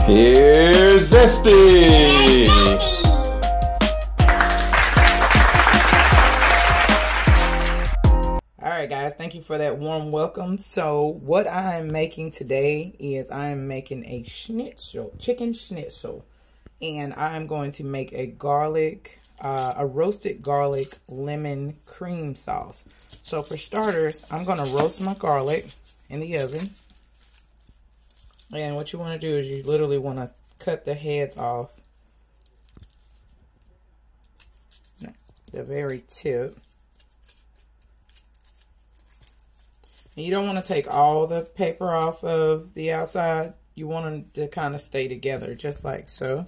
Here's Zesty! Alright guys, thank you for that warm welcome. So what I'm making today is I'm making a schnitzel, chicken schnitzel. And I'm going to make a roasted garlic lemon cream sauce. So for starters, I'm going to roast my garlic in the oven. And what you want to do is you literally want to cut the heads off the very tip. And you don't want to take all the paper off of the outside. You want them to kind of stay together, just like so.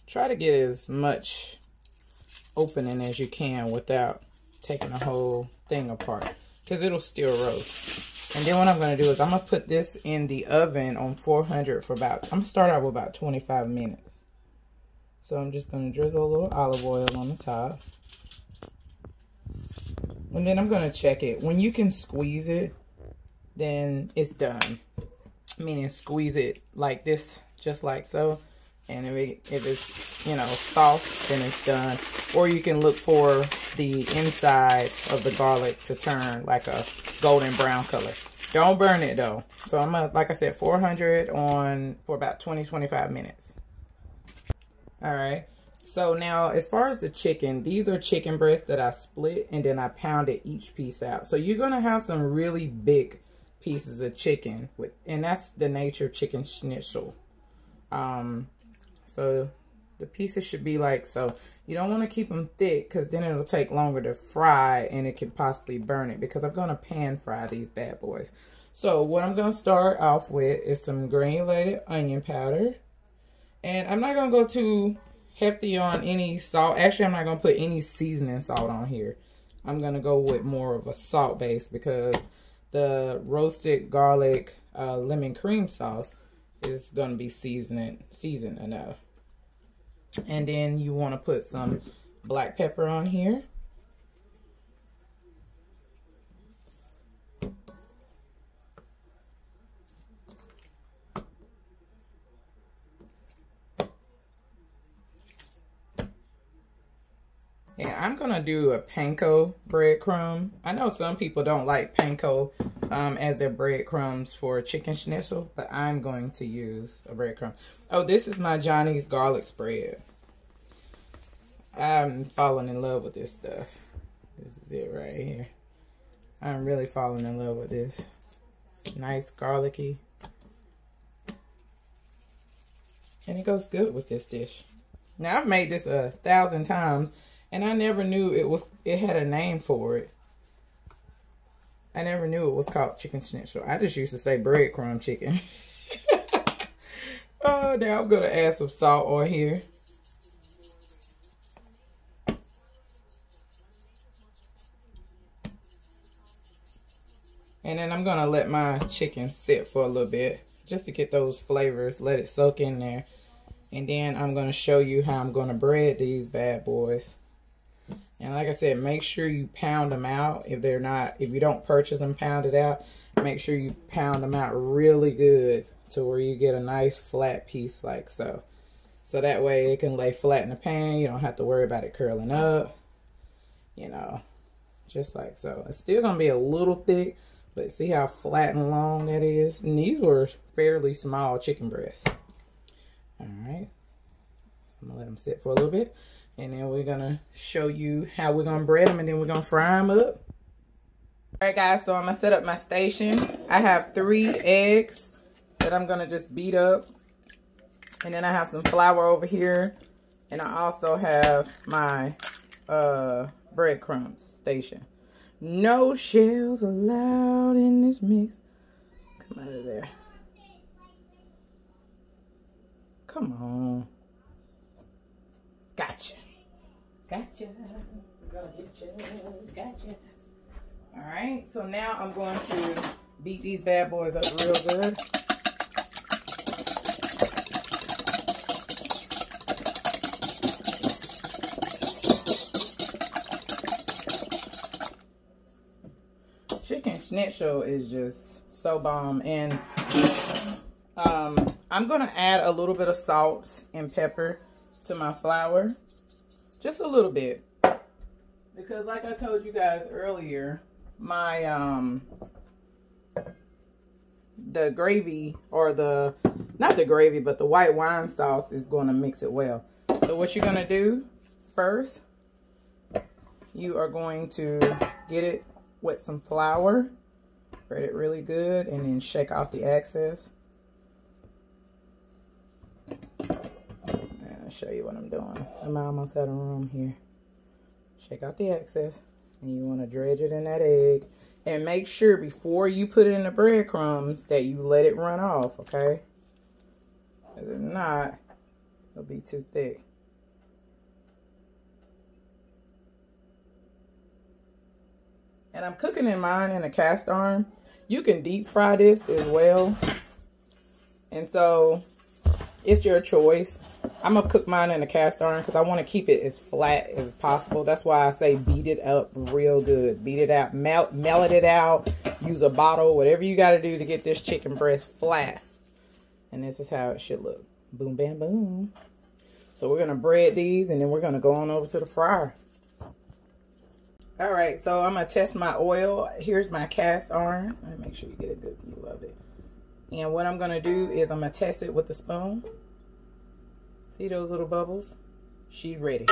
Try to get as much opening as you can without taking the whole thing apart, because it'll still roast. And then what I'm going to do is I'm going to put this in the oven on 400 for about, I'm going to start out with about 25 minutes. So I'm just going to drizzle a little olive oil on the top. And then I'm going to check it. When you can squeeze it, then it's done. Meaning squeeze it like this, just like so. And if it's, you know, soft, then it's done. Or you can look for the inside of the garlic to turn like a golden brown color. Don't burn it though. So I'm gonna, like I said, 400 on for about 20-25 minutes. All right. So now as far as the chicken, these are chicken breasts that I split and then I pounded each piece out. So you're gonna have some really big pieces of chicken and that's the nature of chicken schnitzel. So the pieces should be like so. You don't want to keep them thick because then it'll take longer to fry and it could possibly burn it, because I'm going to pan fry these bad boys. So what I'm going to start off with is some granulated onion powder. And I'm not going to go too hefty on any salt. Actually, I'm not going to put any seasoning salt on here. I'm going to go with more of a salt base because the roasted garlic lemon cream sauce is going to be seasoned enough. And then you want to put some black pepper on here. And I'm going to do a panko breadcrumb. I know some people don't like panko as their breadcrumbs for chicken schnitzel, but I'm going to use a breadcrumb. Oh, this is my Johnny's garlic spread. I'm falling in love with this stuff. This is it right here. I'm really falling in love with this. It's nice garlicky. And it goes good with this dish. Now, I've made this 1,000 times, and I never knew it had a name for it. I never knew it was called chicken schnitzel. I just used to say breadcrumb chicken. Oh, now I'm going to add some salt on here. And then I'm going to let my chicken sit for a little bit just to get those flavors. Let it soak in there. And then I'm going to show you how I'm going to bread these bad boys. And like I said, make sure you pound them out. If you don't purchase them pounded out, make sure you pound them out really good to where you get a nice flat piece like so. So that way it can lay flat in the pan. You don't have to worry about it curling up. You know, just like so. It's still going to be a little thick, but see how flat and long that is? And these were fairly small chicken breasts. All right. So I'm going to let them sit for a little bit. And then we're going to show you how we're going to bread them, and then we're going to fry them up. All right, guys, so I'm going to set up my station. I have 3 eggs that I'm going to just beat up. And then I have some flour over here. And I also have my breadcrumbs station. No shells allowed in this mix. Come out of there. Come on. Gotcha. Gotcha. We're gonna get you. Gotcha. Alright, so now I'm going to beat these bad boys up real good. Chicken schnitzel is just so bomb. And I'm going to add a little bit of salt and pepper to my flour. Just a little bit. Because like I told you guys earlier, my the gravy, or the, not the gravy, but the white wine sauce is going to mix it well. So what you're going to do first, you are going to get it with some flour, spread it really good, and then shake off the excess. And I'll show you what I'm doing. I'm almost out of room here. Shake out the excess, and you want to dredge it in that egg. And make sure before you put it in the breadcrumbs that you let it run off, okay? Because if not, it'll be too thick. And I'm cooking in mine in a cast iron. You can deep fry this as well. And so it's your choice. I'm going to cook mine in a cast iron because I want to keep it as flat as possible. That's why I say beat it up real good. Beat it out, melt it out, use a bottle, whatever you got to do to get this chicken breast flat. And this is how it should look. Boom, bam, boom. So we're going to bread these, and then we're going to go on over to the fryer. All right, so I'm going to test my oil. Here's my cast iron. Let me make sure you get a good view of it. And what I'm going to do is I'm going to test it with the spoon. See those little bubbles? She's ready.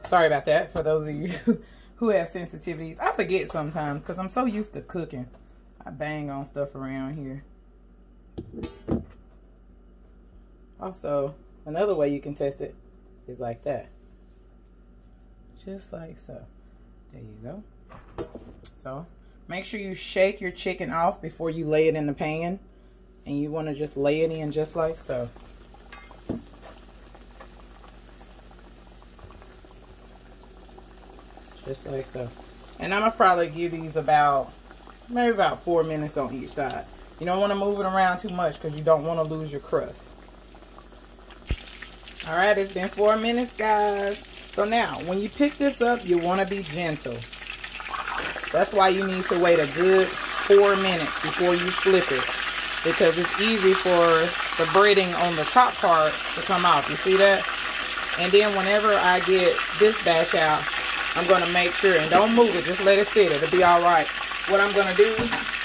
Sorry about that for those of you who have sensitivities. I forget sometimes because I'm so used to cooking. I bang on stuff around here. Also, another way you can test it is like that. Just like so. There you go. So, make sure you shake your chicken off before you lay it in the pan. And you want to just lay it in just like so. Just like so. And I'm going to probably give these maybe about 4 minutes on each side. You don't want to move it around too much because you don't want to lose your crust. Alright, it's been 4 minutes, guys. So now, when you pick this up, you want to be gentle. That's why you need to wait a good 4 minutes before you flip it. Because it's easy for the breading on the top part to come off. You see that? And then whenever I get this batch out, I'm going to make sure, and don't move it, just let it sit. It'll be alright. What I'm going to do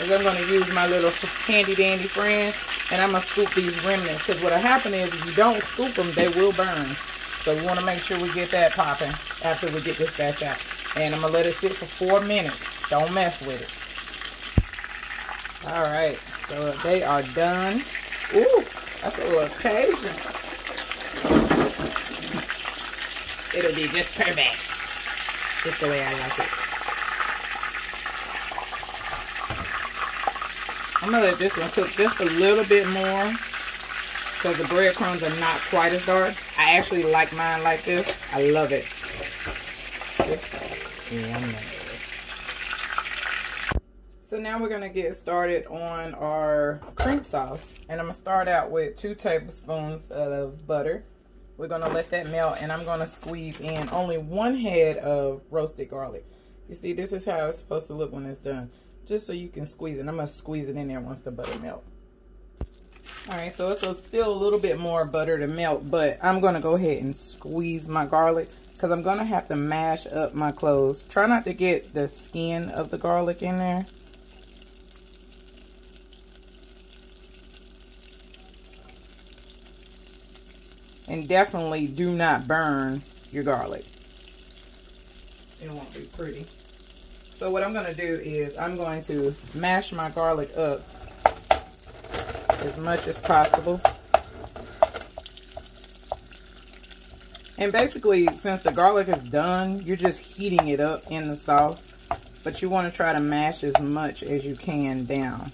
is I'm going to use my little handy dandy friend, and I'm going to scoop these remnants. Because what'll happen is if you don't scoop them, they will burn. So we want to make sure we get that popping after we get this batch out. And I'm going to let it sit for 4 minutes. Don't mess with it. Alright, so they are done. Ooh, that's a little occasion. It'll be just perfect. Just the way I like it. I'm going to let this one cook just a little bit more because the breadcrumbs are not quite as dark. I actually like mine like this. I love it. Yeah, so now we're going to get started on our cream sauce. And I'm going to start out with 2 tablespoons of butter. We're going to let that melt, and I'm going to squeeze in only 1 head of roasted garlic. You see, this is how it's supposed to look when it's done. Just so you can squeeze it. I'm going to squeeze it in there once the butter melts. Alright, so it's still a little bit more butter to melt, but I'm going to go ahead and squeeze my garlic because I'm going to have to mash up my cloves. Try not to get the skin of the garlic in there. And definitely do not burn your garlic. It won't be pretty. So what I'm going to do is I'm going to mash my garlic up as much as possible. And basically, since the garlic is done, you're just heating it up in the sauce. But you want to try to mash as much as you can down.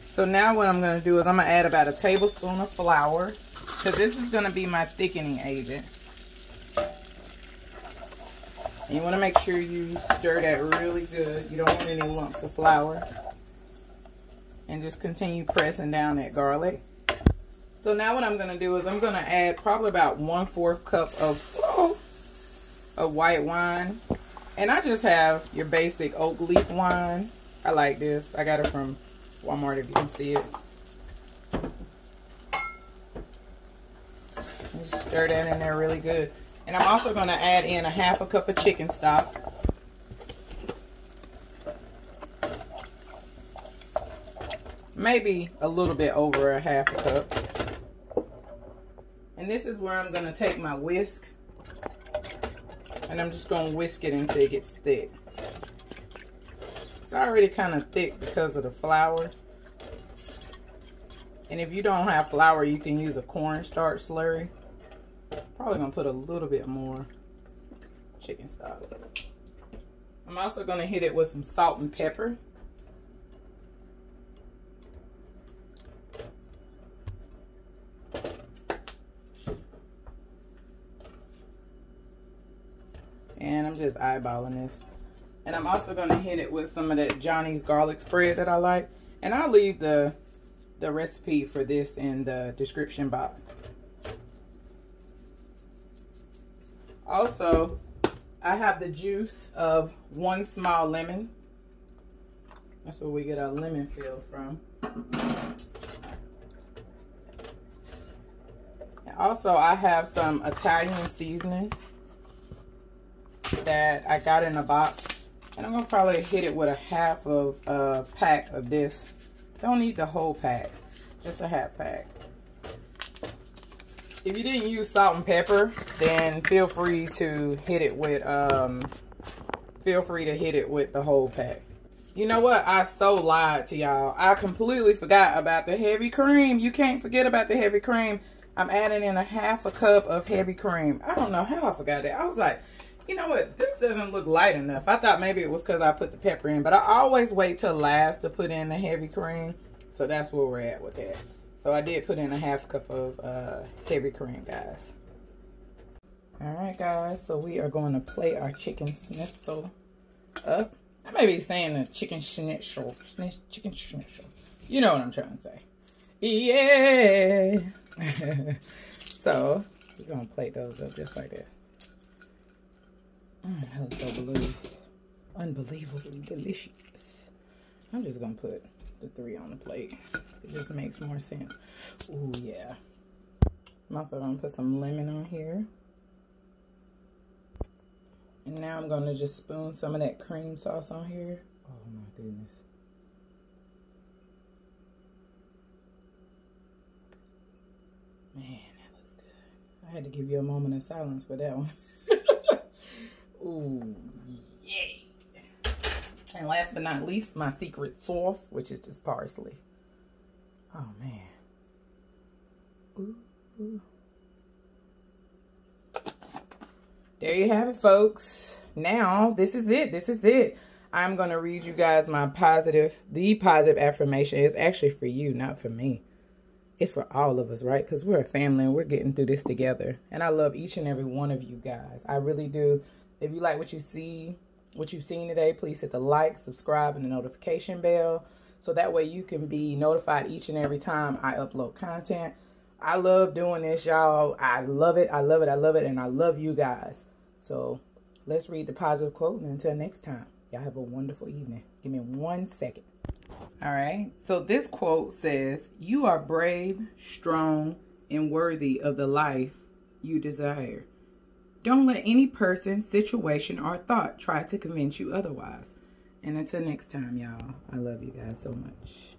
So now what I'm going to do is I'm going to add about a tablespoon of flour, because this is going to be my thickening agent. And you want to make sure you stir that really good. You don't want any lumps of flour. And just continue pressing down that garlic. So now what I'm going to do is I'm going to add probably about 1/4 cup of white wine. And I just have your basic oak leaf wine. I like this. I got it from Walmart, if you can see it. Just stir that in there really good. And I'm also going to add in 1/2 cup of chicken stock. Maybe a little bit over 1/2 cup. And this is where I'm going to take my whisk. And I'm just going to whisk it until it gets thick. It's already kind of thick because of the flour. And if you don't have flour, you can use a cornstarch slurry. Probably going to put a little bit more chicken stock. I'm also going to hit it with some salt and pepper. And I'm just eyeballing this. And I'm also going to hit it with some of that Johnny's garlic spread that I like. And I'll leave the recipe for this in the description box. Also, I have the juice of 1 small lemon. That's where we get our lemon feel from. And also, I have some Italian seasoning that I got in a box. And I'm going to probably hit it with 1/2 of a pack of this. Don't need the whole pack, just a 1/2 pack. If you didn't use salt and pepper, then feel free to hit it with the whole pack. You know what? I so lied to y'all. I completely forgot about the heavy cream. You can't forget about the heavy cream. I'm adding in 1/2 cup of heavy cream. I don't know how I forgot that. I was like, you know what? This doesn't look light enough. I thought maybe it was because I put the pepper in. But I always wait till last to put in the heavy cream. So that's where we're at with that. So I did put in 1/2 cup of heavy cream, guys. Alright, guys. So we are going to plate our chicken schnitzel up. I may be saying the chicken schnitzel. Chicken schnitzel. You know what I'm trying to say. Yeah. So we're going to plate those up just like that. That looks so unbelievably delicious. I'm just going to put the 3 on the plate. It just makes more sense. Ooh, yeah. I'm also going to put some lemon on here. And now I'm going to just spoon some of that cream sauce on here. Oh, my goodness. Man, that looks good. I had to give you a moment of silence for that one. Ooh, yay. And last but not least, my secret sauce, which is just parsley. Oh, man. Ooh. There you have it, folks. Now, this is it. This is it. I'm going to read you guys the positive affirmation. It's actually for you, not for me. It's for all of us, right? Because we're a family and we're getting through this together. And I love each and every one of you guys. I really do. If you like what you've seen today, please hit the like, subscribe, and the notification bell. So that way you can be notified each and every time I upload content. I love doing this, y'all. I love it. I love it. I love it. And I love you guys. So let's read the positive quote. And until next time, y'all have a wonderful evening. Give me 1 second. All right. So this quote says, "You are brave, strong, and worthy of the life you desire. Don't let any person, situation, or thought try to convince you otherwise." And until next time, y'all, I love you guys so much.